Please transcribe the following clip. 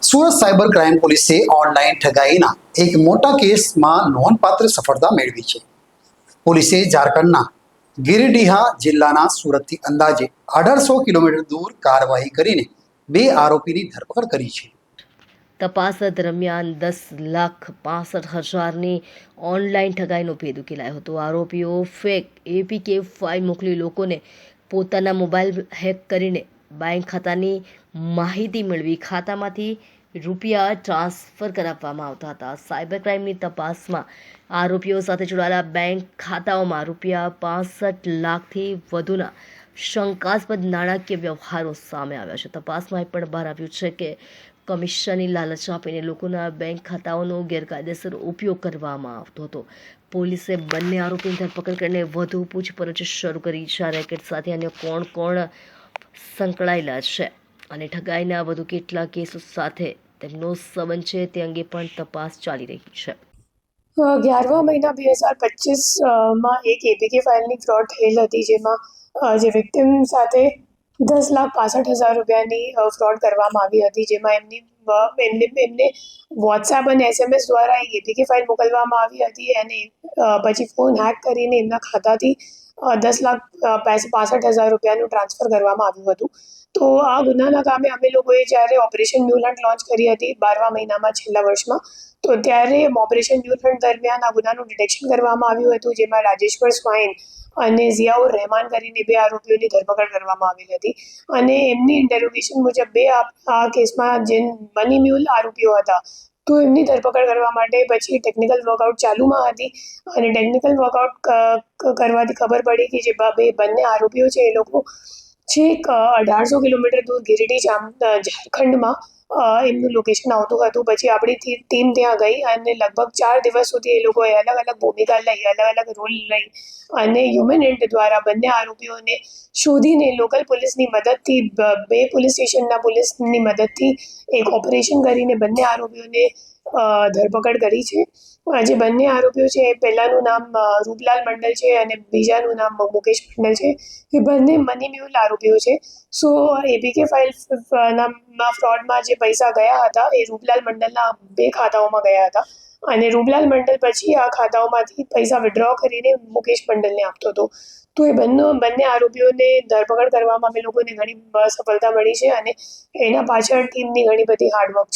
Surat cyber crime પોલીસે online ઠગાઈના એક મોટા કેસમાં નોંધપાત્ર સફળતા મેળવી છે. પોલીસે ઝારખંડના ગિરિડીહા જિલ્લાના સુરતથી અંદાજે 1800 કિલોમીટર દૂર કાર્યવાહી કરીને 2 આરોપીની ધરપકડ કરી છે. તપાસ દરમિયાન 10,65,000ની ઓનલાઈન ઠગાઈનો ભેદ ઉકેલાયો હતો. આરોપીઓ ફેક એપીકે ફાઇલ મોકલી લોકોને પોતાના મોબાઈલ હેક કરીને બેંક ખાતાની માહિતી મેળવી ખાતામાંથી રૂપિયા ટ્રાન્સફર કરાવવામાં આવતા હતા. સાયબર ક્રાઇમની તપાસમાં આરોપીઓ સાથે જોડાયેલા બેંક ખાતાઓમાં રૂપિયા 65 લાખથી વધુના શંકાસ્પદ નાણાકીય વ્યવહારો સામે આવ્યા છે. તપાસમાં એ પણ બહાર આવ્યું છે કે કમિશનની લાલચ આપીને લોકોના બેંક ખાતાઓનો ગેરકાયદેસર ઉપયોગ કરવામાં આવતો હતો. પોલીસે બંને આરોપીની ધરપકડ કરીને વધુ પૂછપરછ શરૂ કરી છે. આ રેકેટ સાથે અન્ય કોણ સંકળાયેલા છે અને ઠગાઈના વધુ કેટલા કેસો સાથે તેમનો સંબંધ છે તે અંગે પણ તપાસ ચાલી રહી છે. 11મા મહિના 2025માં એક એપીકે ફાઇલની ફ્રોડ થયેલ હતી, જેમાં જે વિક્ટિમ સાથે 10,65,000 રૂપિયાની ફ્રોડ કરવામાં આવી હતી, જેમાં એમને વોટ્સએપ અને SMS દ્વારા એક એપીકે ફાઇલ મોકલવામાં આવી હતી અને પછી ફોન હેક કરીને એમના ખાતાથી 10,65,000 રૂપિયાનું ટ્રાન્સફર કરવામાં આવ્યું હતું. તો આ ગુનાના કામે અમે લોકોએ જ્યારે ઓપરેશન ન્યૂ લંડ લોન્ચ કરી હતી 12મા મહિનામાં છેલ્લા વર્ષમાં, તો ત્યારે ઓપરેશન ન્યૂ લંડ દરમિયાન આ ગુનાનું ડિટેક્શન કરવામાં આવ્યું હતું, જેમાં રાજેશ્વર સ્વાઈન અને ઝિયાઉર રહેમાન કરીને 2 આરોપીઓની ધરપકડ કરવામાં આવેલી હતી અને એમની ઇન્ટેરોગેશન મુજબ આ કેસમાં જે મની મ્યુલ આરોપીઓ હતા, તો એમની ધરપકડ કરવા માટે પછી ટેકનિકલ વર્કઆઉટ ચાલુમાં હતી અને ટેકનિકલ વર્કઆઉટ કરવાથી ખબર પડી કે જે બંને આરોપીઓ છે એ લોકો છેક 1800 કિલોમીટર દૂર ગિરિડીહ ઝારખંડમાં એમનું લોકેશન આવતું હતું. પછી આપણી ટીમ ત્યાં ગઈ અને લગભગ 4 દિવસ સુધી એ લોકોએ અલગ અલગ ભૂમિકા લઈ, અલગ અલગ રોલ લઈ અને હ્યુમન એન્ટ દ્વારા બંને આરોપીઓને શોધીને લોકલ પોલીસની મદદથી 2 પોલીસ સ્ટેશનના પોલીસની મદદથી એક ઓપરેશન કરીને બંને આરોપીઓને ધરપકડ કરી છે. જે બંને આરોપીઓ છે, પહેલાનું નામ રૂપલાલ મંડલ છે અને બીજાનું નામ મુકેશ મંડલ છે. એ બંને મની મ્યુલ આરોપીઓ છે. સો એપીકે ફાઇલમાં ફ્રોડમાં જે પૈસા ગયા હતા એ રૂપલાલ મંડલના 2 ખાતાઓમાં ગયા હતા અને રૂપલાલ મંડલ પછી આ ખાતાઓમાંથી પૈસા વિડ્રો કરીને મુકેશ મંડલને આપતો હતો. તો એ બંને આરોપીઓને ધરપકડ કરવામાં અમે લોકોને ઘણી સફળતા મળી છે અને એના પાછળ ટીમની ઘણી બધી હાર્ડવર્ક છે.